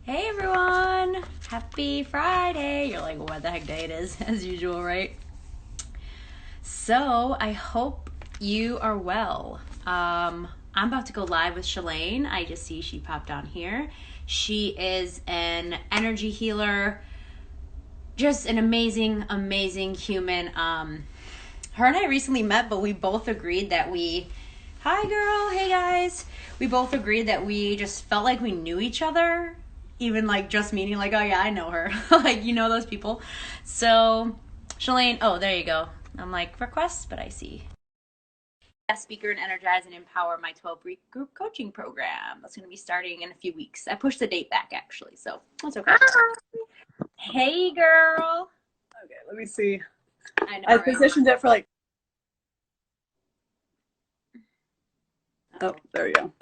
Hey everyone! Happy Friday! You're like, what the heck day it is, as usual, right? So, I hope you are well. I'm about to go live with Shalane. I just see she popped on here. She is an energy healer, just an amazing, amazing human. Her and I recently met, but we both agreed that hi girl, hey guys. We both agreed that we just felt like we knew each other, even like just meeting, like, oh yeah, I know her. Like, you know those people. So, Shalane, oh, there you go. I'm like, requests, but I see. Guest speaker and Energize and Empower, my 12-week group coaching program. That's going to be starting in a few weeks. I pushed the date back actually, so that's okay. Hey girl. Okay, let me see. I know, I right? positioned it for like, oh, there you go.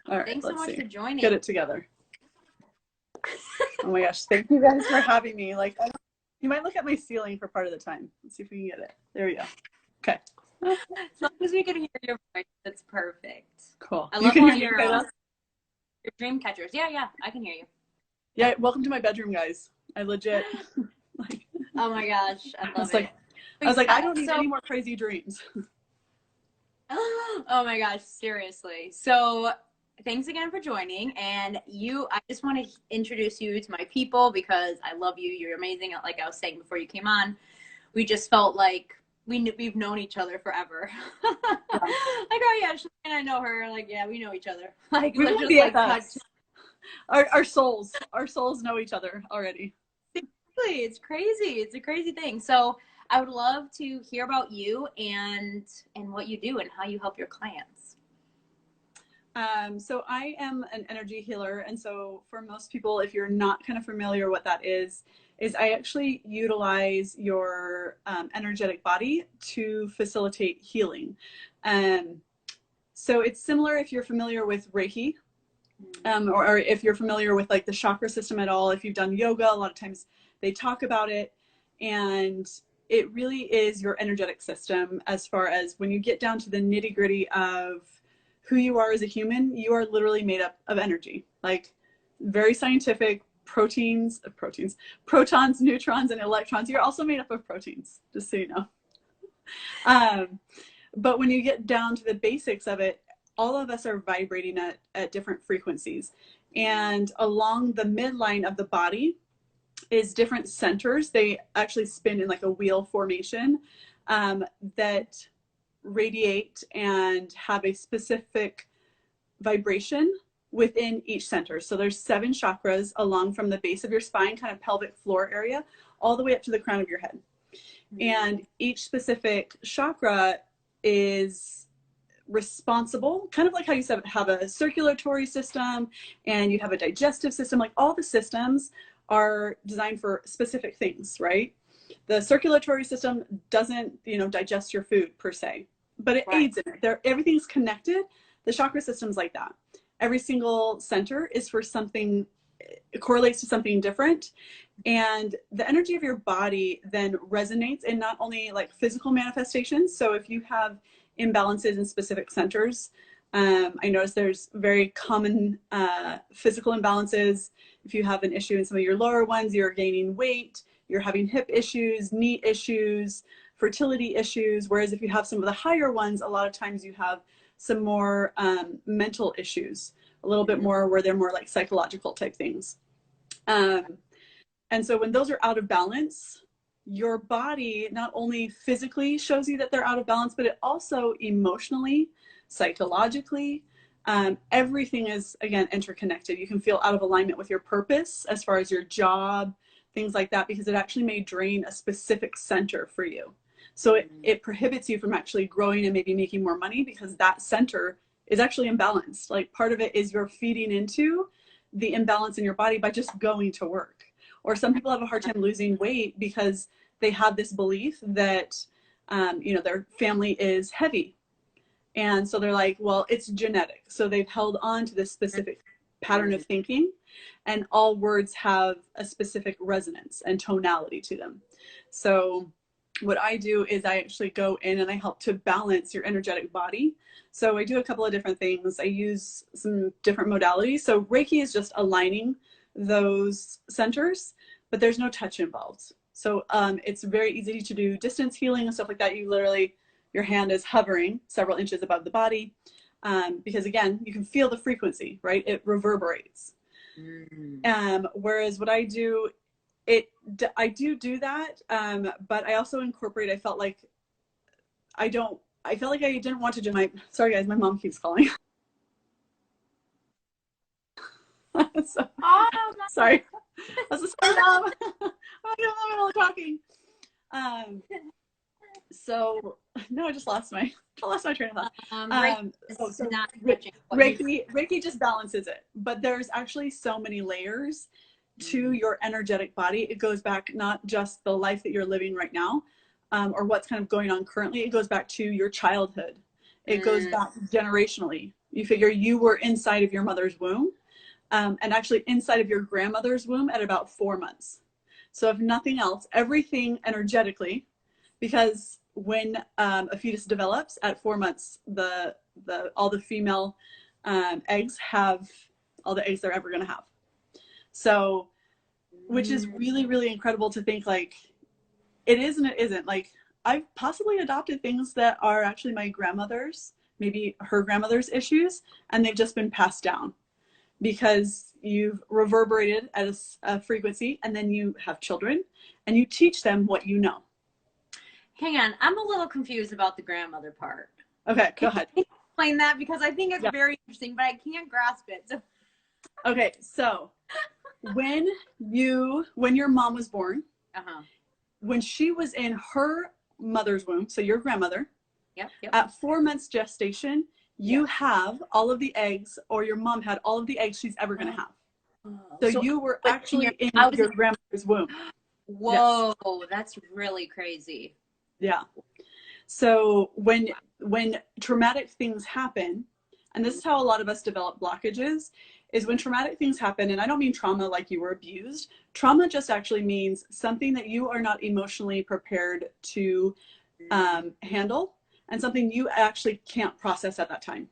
All right, Thanks so let's much see. for joining. Get it together. Oh my gosh, thank you guys for having me. Like, you might look at my ceiling for part of the time. Let's see if we can get it. There we go. Okay. As long as we can hear your voice, that's perfect. Cool. I You love can all hear me your, okay though? your dream catchers. Yeah, I can hear you. Yeah, welcome to my bedroom, guys. I legit, like, Oh my gosh, I love it. I was like, I don't need So, any more crazy dreams. oh my gosh, seriously. So, thanks again for joining. And I just want to introduce you to my people because I love you. You're amazing. Like I was saying before you came on, we just felt like we've known each other forever. Like, oh yeah, Shalane, I know her. Like, yeah, we know each other. Like, We let's will just be like at cut. us. Our souls know each other already. Exactly. It's crazy. It's a crazy thing. So I would love to hear about you and what you do and how you help your clients. So I am an energy healer. And so for most people, if you're not kind of familiar what that is I actually utilize your energetic body to facilitate healing. Um, so it's similar if you're familiar with Reiki, or if you're familiar with like the chakra system at all. If you've done yoga, a lot of times they talk about it. And it really is your energetic system as far as when you get down to the nitty gritty of who you are as a human, you are literally made up of energy. Like, very scientific, protons, neutrons, and electrons. You're also made up of proteins, just so you know. But when you get down to the basics of it, all of us are vibrating at different frequencies. And along the midline of the body is different centers. They actually spin in like a wheel formation, that radiate and have a specific vibration within each center. So there's 7 chakras along from the base of your spine, kind of pelvic floor area, all the way up to the crown of your head. And each specific chakra is responsible, kind of like how you have a circulatory system and you have a digestive system. Like, all the systems are designed for specific things, right? The circulatory system doesn't, digest your food per se, but it aids in it. Everything's connected. The chakra system's like that. Every single center is for something, it correlates to something different. And the energy of your body then resonates in not only like physical manifestations. So if you have imbalances in specific centers, I notice there's very common physical imbalances. If you have an issue in some of your lower ones, you're gaining weight, you're having hip issues, knee issues, fertility issues. Whereas if you have some of the higher ones, a lot of times you have some more mental issues, a little bit more where they're more like psychological type things. And so when those are out of balance, your body not only physically shows you that they're out of balance, but it also emotionally, psychologically, everything is, again, interconnected. You can feel out of alignment with your purpose as far as your job, things like that, because it actually may drain a specific center for you. So it prohibits you from actually growing and maybe making more money because that center is actually imbalanced. Like, part of it is you're feeding into the imbalance in your body by just going to work. Or some people have a hard time losing weight because they have this belief that, their family is heavy. And so they're like, well, it's genetic. So they've held on to this specific pattern of thinking, and all words have a specific resonance and tonality to them. So what I do is I actually go in and I help to balance your energetic body. So I do a couple of different things. I use some different modalities. So Reiki is just aligning those centers, but there's no touch involved. So it's very easy to do distance healing and stuff like that. You literally, your hand is hovering several inches above the body, because again, you can feel the frequency, right? It reverberates. Whereas what I do, I do that, but I also incorporate, I felt like I didn't want to do sorry guys, my mom keeps calling. So, sorry. Sorry, Mom. I'm only talking. So no, I lost my train of thought. So Reiki just balances it, but there's actually so many layers to your energetic body. It goes back not just the life that you're living right now, or what's kind of going on currently. It goes back to your childhood. It goes back generationally. You figure you were inside of your mother's womb, and actually inside of your grandmother's womb at about 4 months. So if nothing else, everything energetically, because when a fetus develops at 4 months, all the female eggs have all the eggs they're ever going to have. So, which is really, really incredible to think, like, it is and it isn't. Like, I've possibly adopted things that are actually my grandmother's, maybe her grandmother's issues, and they've just been passed down because you've reverberated at a frequency, and then you have children and you teach them what you know. Hang on, I'm a little confused about the grandmother part. Okay, go ahead. Can you explain that? Because I think it's very interesting, but I can't grasp it. So. Okay, so when your mom was born, when she was in her mother's womb, so your grandmother, at 4 months gestation, you have all of the eggs, or your mom had all of the eggs she's ever going to have. So you were actually in your grandmother's womb. Whoa, that's really crazy. Yeah. So when traumatic things happen, and this is how a lot of us develop blockages, is when traumatic things happen, and I don't mean trauma like you were abused. Trauma just actually means something that you are not emotionally prepared to handle, and something you actually can't process at that time.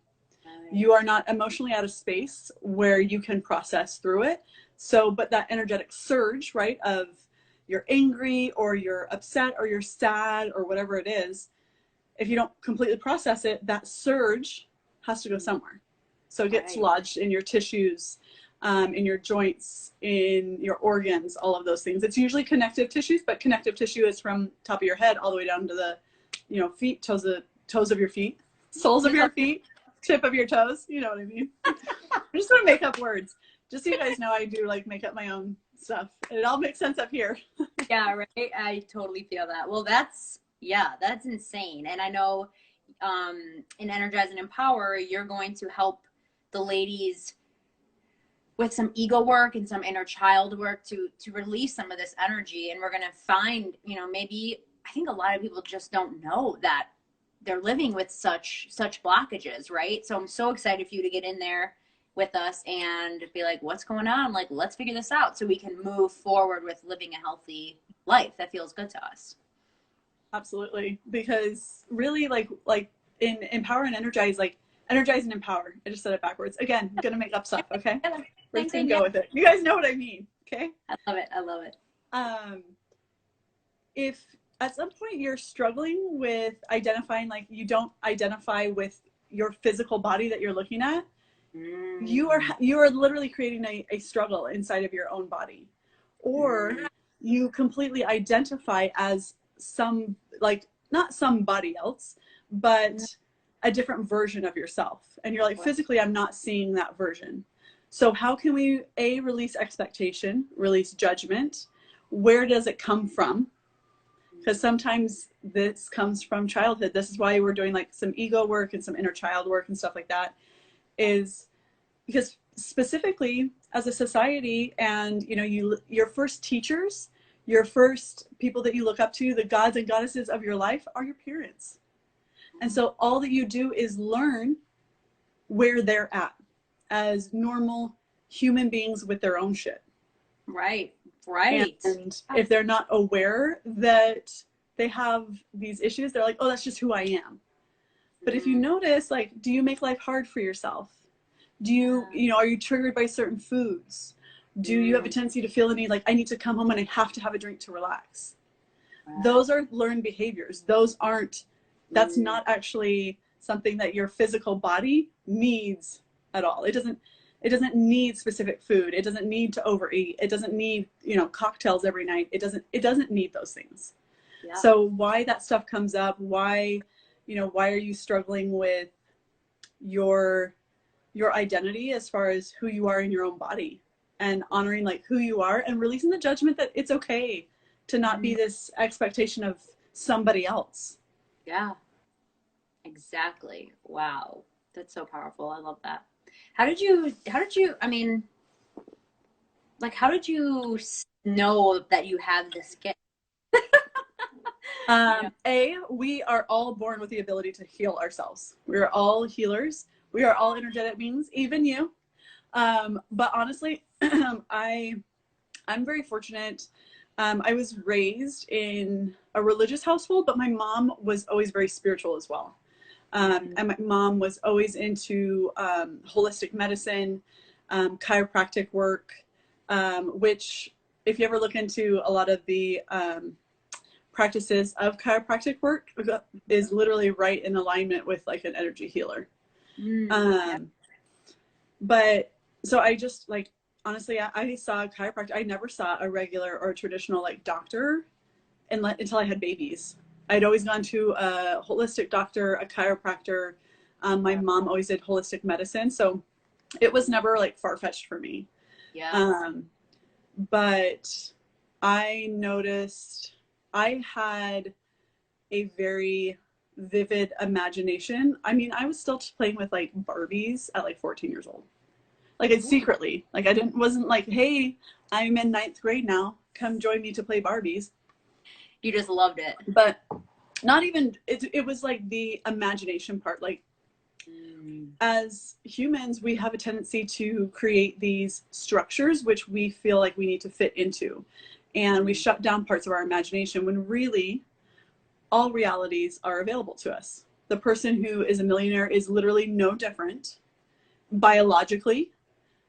You are not emotionally at a space where you can process through it. So, but that energetic surge, right, of you're angry or you're upset or you're sad or whatever it is, if you don't completely process it, that surge has to go somewhere. So it gets lodged in your tissues, in your joints, in your organs, all of those things. It's usually connective tissues, but connective tissue is from top of your head all the way down to the, feet, toes of your feet, soles of your feet, tip of your toes. You know what I mean? I'm just going to make up words. Just so you guys know, I do make up my own stuff. It all makes sense up here. Yeah, right. I totally feel that. Well, that's insane. And I know in Energize and Empower, you're going to help the ladies with some ego work and some inner child work to release some of this energy. And we're going to find, maybe, I think a lot of people just don't know that they're living with such blockages, right? So I'm so excited for you to get in there with us and be like, what's going on? Like, let's figure this out so we can move forward with living a healthy life that feels good to us. Absolutely. Because really, like in Empower and Energize, Energize and Empower. I just said it backwards. Again, I'm going to make up stuff, okay? We're just going to go with it. You guys know what I mean, okay? I love it. If at some point you're struggling with identifying, you don't identify with your physical body that you're looking at, you are literally creating a struggle inside of your own body. Or you completely identify as not somebody else, but a different version of yourself. And you're like, physically, I'm not seeing that version. So how can we, release expectation, release judgment? Where does it come from? Because sometimes this comes from childhood. This is why we're doing some ego work and some inner child work and stuff like that, is because specifically as a society, and your first teachers, your first people that you look up to, the gods and goddesses of your life, are your parents. And so all that you do is learn where they're at as normal human beings with their own shit. Right. And if they're not aware that they have these issues, they're like, oh, that's just who I am. But if you notice, like, do you make life hard for yourself? Do you, are you triggered by certain foods? Do you have a tendency to feel the need, like, I need to come home and I have to have a drink to relax? Those are learned behaviors. Those aren't, that's not actually something that your physical body needs at all. It doesn't need specific food. It doesn't need to overeat. It doesn't need, cocktails every night. It doesn't need those things. Yeah. So why that stuff comes up, why are you struggling with your identity as far as who you are in your own body, and honoring like who you are and releasing the judgment that it's okay to not be this expectation of somebody else. Yeah, exactly. Wow. That's so powerful. I love that. How did you, I mean, like, how did you know that you have this gift? We are all born with the ability to heal ourselves. We are all healers. We are all energetic beings, even you. But honestly, I'm very fortunate. I was raised in a religious household, but my mom was always very spiritual as well. And my mom was always into holistic medicine, chiropractic work, which if you ever look into a lot of the practices of chiropractic work is literally right in alignment with like an energy healer. But so I just like, honestly, I saw a chiropractor. I never saw a regular or traditional like doctor until I had babies. I'd always gone to a holistic doctor, a chiropractor. My mom always did holistic medicine. So it was never like far-fetched for me. Yeah. But I noticed I had a very vivid imagination. I mean, I was still playing with like Barbies at like 14 years old. Like it's secretly, like wasn't like, hey, I'm in 9th grade now, come join me to play Barbies. You just loved it. But not even, it was like the imagination part. Like as humans, we have a tendency to create these structures which we feel like we need to fit into. And we shut down parts of our imagination when really all realities are available to us. The person who is a millionaire is literally no different biologically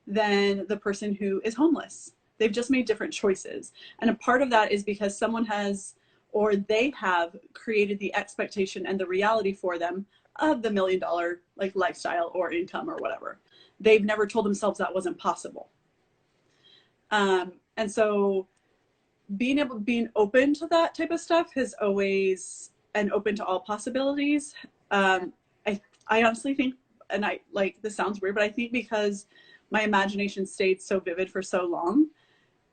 than the person who is homeless. They've just made different choices. And a part of that is because someone has, or they have created the expectation and the reality for them of the $1 million like lifestyle or income or whatever. They've never told themselves that wasn't possible. And so being open to that type of stuff has always, and open to all possibilities. I honestly think, and I like, this sounds weird, but I think because my imagination stayed so vivid for so long,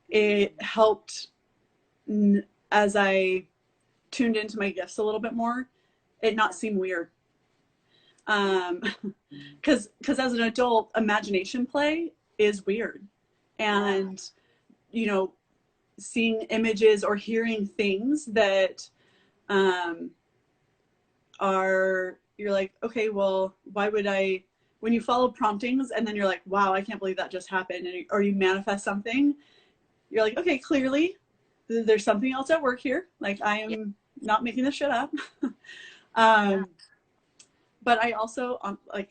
it helped as I tuned into my gifts a little bit more, it not seem weird. Cause as an adult, imagination play is weird. And, seeing images or hearing things that you're like, okay, well, why would I, when you follow promptings and then you're like, wow, I can't believe that just happened, or you manifest something, you're like, okay, clearly there's something else at work here. Like I am not making this shit up. But I also,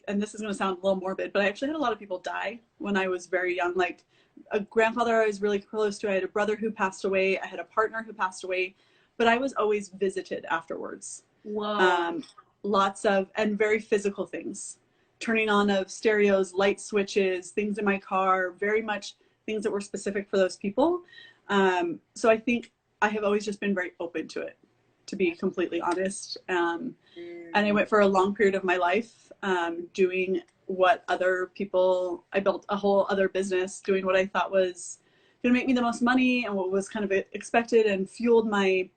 and this is going to sound a little morbid, but I actually had a lot of people die when I was very young. Like a grandfather I was really close to. I had a brother who passed away. I had a partner who passed away, but I was always visited afterwards. Whoa. Lots of, and very physical things. Turning on of stereos, light switches, things in my car, very much things that were specific for those people. So I think I have always just been very open to it, to be completely honest. And I went for a long period of my life doing what other people, I built a whole other business doing what I thought was going to make me the most money and what was kind of expected, and fueled my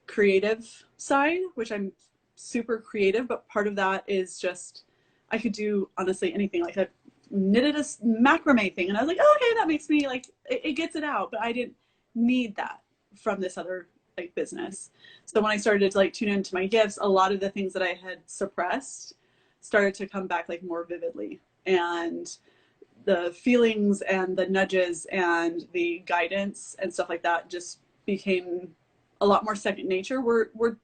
creative side, which I'm super creative, but part of that is just, I could do honestly anything. Like I knitted a macrame thing and I was like, oh, okay, that makes me like, it gets it out, but I didn't need that from this other like business. So when I started to like tune into my gifts, a lot of the things that I had suppressed started to come back like more vividly, and the feelings and the nudges and the guidance and stuff like that just became a lot more second nature. We're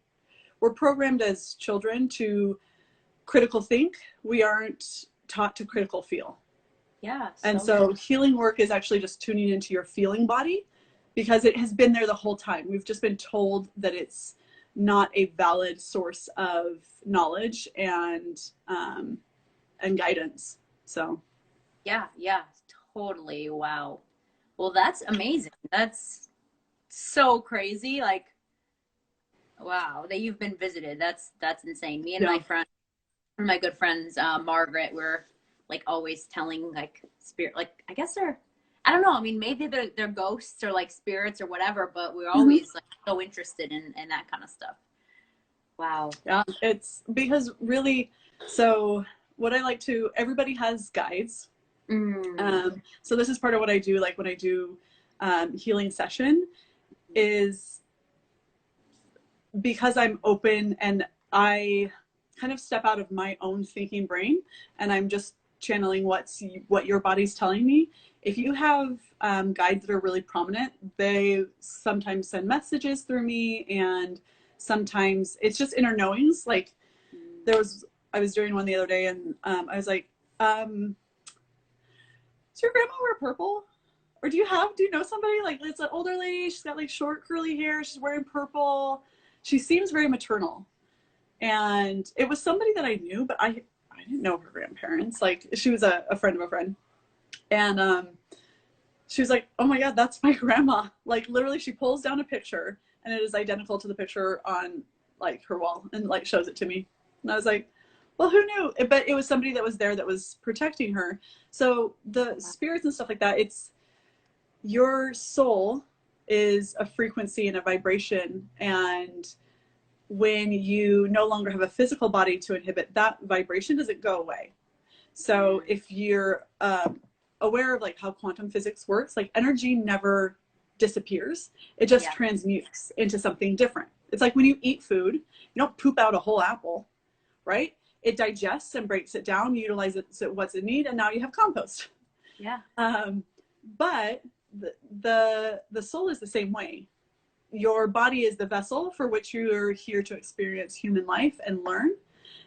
programmed as children to critical think. We aren't taught to critical feel. Yeah. And so healing work is actually just tuning into your feeling body, because it has been there the whole time. We've just been told that it's not a valid source of knowledge and guidance. So yeah, totally. Wow. Well, that's amazing. That's so crazy. Like, wow, that you've been visited. That's insane. Me and yeah. my friend, one of my good friends, Margaret, we're like always telling like spirit, like I guess they're, I don't know. I mean, maybe they're ghosts or like spirits or whatever, but we're always like so interested in that kind of stuff. Wow. Yeah, it's because really, so what I like to, everybody has guides. So this is part of what I do, like when I do healing session, is because I'm open and I kind of step out of my own thinking brain and I'm just channeling what your body's telling me. If you have guides that are really prominent, they sometimes send messages through me, and sometimes it's just inner knowings. Like I was doing one the other day, and I was like, does your grandma wear purple? Or do you know somebody, like, it's an older lady, she's got like short curly hair, she's wearing purple, she seems very maternal. And it was somebody that I knew, but I didn't know her grandparents. Like, she was a friend of a friend. And she was like, oh my God, that's my grandma. Like, literally, she pulls down a picture and it is identical to the picture on like her wall, and like shows it to me. And I was like, well, who knew? But it was somebody that was there that was protecting her. So the spirits and stuff like that, it's, your soul is a frequency and a vibration. And when you no longer have a physical body to inhibit that vibration, doesn't go away. So if you're aware of like how quantum physics works, like energy never disappears. It just transmutes into something different. It's like when you eat food, you don't poop out a whole apple, right? It digests and breaks it down, utilizes what's in need, and now you have compost. Yeah. But the soul is the same way. Your body is the vessel for which you're here to experience human life and learn.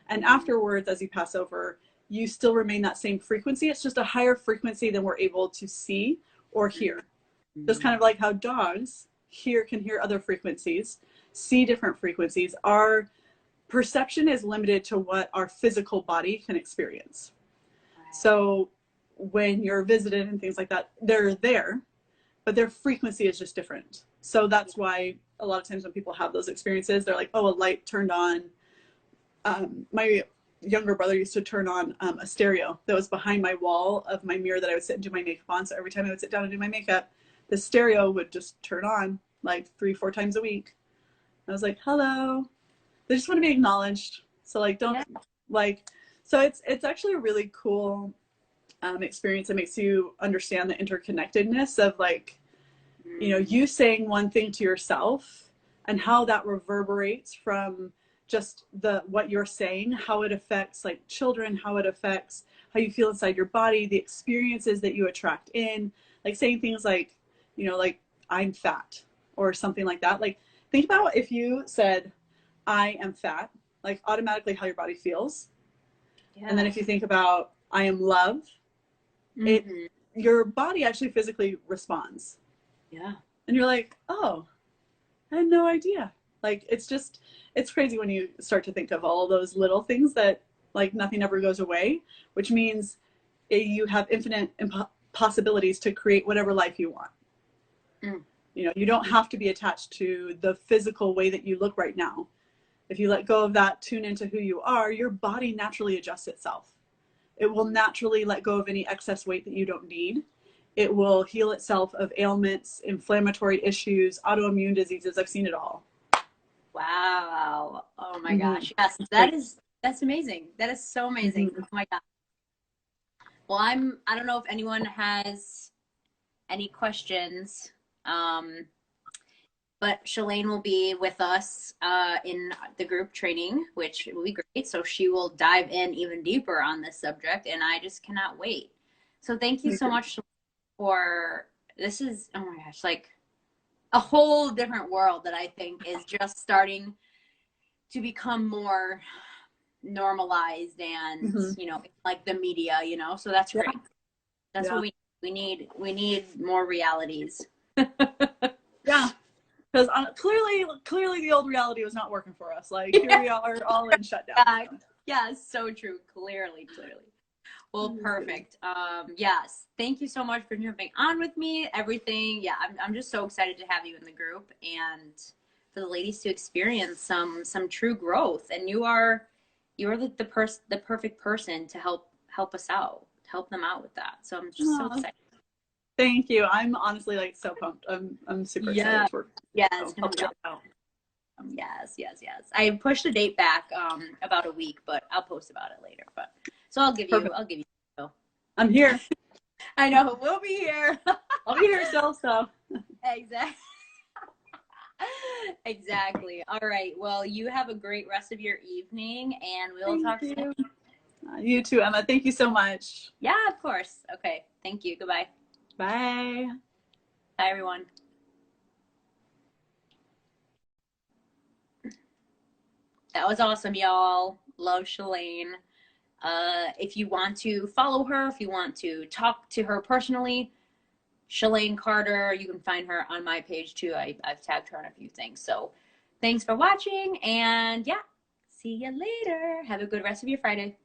And afterwards, as you pass over, you still remain that same frequency. It's just a higher frequency than we're able to see or hear. Just kind of like how dogs can hear other frequencies, see different frequencies. Our perception is limited to what our physical body can experience. So when you're visited and things like that, they're there, but their frequency is just different. So that's why a lot of times when people have those experiences, they're like, oh, a light turned on. My younger brother used to turn on a stereo that was behind my wall of my mirror that I would sit and do my makeup on. So every time I would sit down and do my makeup, the stereo would just turn on like 3-4 times a week. I was like, hello. They just want to be acknowledged. So like, don't like, so it's actually a really cool experience. It makes you understand the interconnectedness of like, you know, you saying one thing to yourself and how that reverberates from just what you're saying, how it affects like children, how it affects how you feel inside your body, the experiences that you attract in, like saying things like, you know, like I'm fat or something like that. Like think about if you said, I am fat, like automatically how your body feels. Yeah. And then if you think about I am love, your body actually physically responds. Yeah. And you're like, oh, I had no idea. Like, it's crazy when you start to think of all those little things that like nothing ever goes away, which means you have infinite possibilities to create whatever life you want. You know, you don't have to be attached to the physical way that you look right now. If you let go of that, tune into who you are, your body naturally adjusts itself. It will naturally let go of any excess weight that you don't need. It will heal itself of ailments, inflammatory issues, autoimmune diseases. I've seen it all. Wow. Oh my gosh. Yes, that's amazing. That is so amazing. Oh my God. Well, I don't know if anyone has any questions. But Shalane will be with us in the group training, which will be great. So she will dive in even deeper on this subject, and I just cannot wait. So thank you so much for this. Is, oh my gosh, like, a whole different world that I think is just starting to become more normalized and, Mm-hmm. you know, like the media, you know, so that's Yeah. great. That's Yeah. what we need more realities. Yeah. Because clearly the old reality was not working for us. Like here we are all in shutdown. Yeah, yeah, so true. Clearly. Well, perfect. Yes. Thank you so much for jumping on with me. Everything. Yeah, I'm just so excited to have you in the group and for the ladies to experience some true growth. And you're the perfect person to help us out, help them out with that. So I'm just so Oh, excited. thank you. I'm honestly like so pumped. I'm super excited Yeah. to work. Yeah, So it's gonna help be you awesome. out. Yes. I pushed the date back about a week, but I'll post about it later. But so Perfect. I'll give you. I'm here. I know we'll be here. I'll be here still. So Exactly. Exactly. All right. Well, you have a great rest of your evening, and we'll thank talk soon. you. You too, Emma. Thank you so much. Yeah, of course. Okay. Thank you. Goodbye. Bye. Bye, everyone. That was awesome, y'all. Love Shalane. If you want to follow her, if you want to talk to her personally, Shalane Carter, you can find her on my page too. I've tagged her on a few things. So thanks for watching, and yeah, see you later. Have a good rest of your Friday.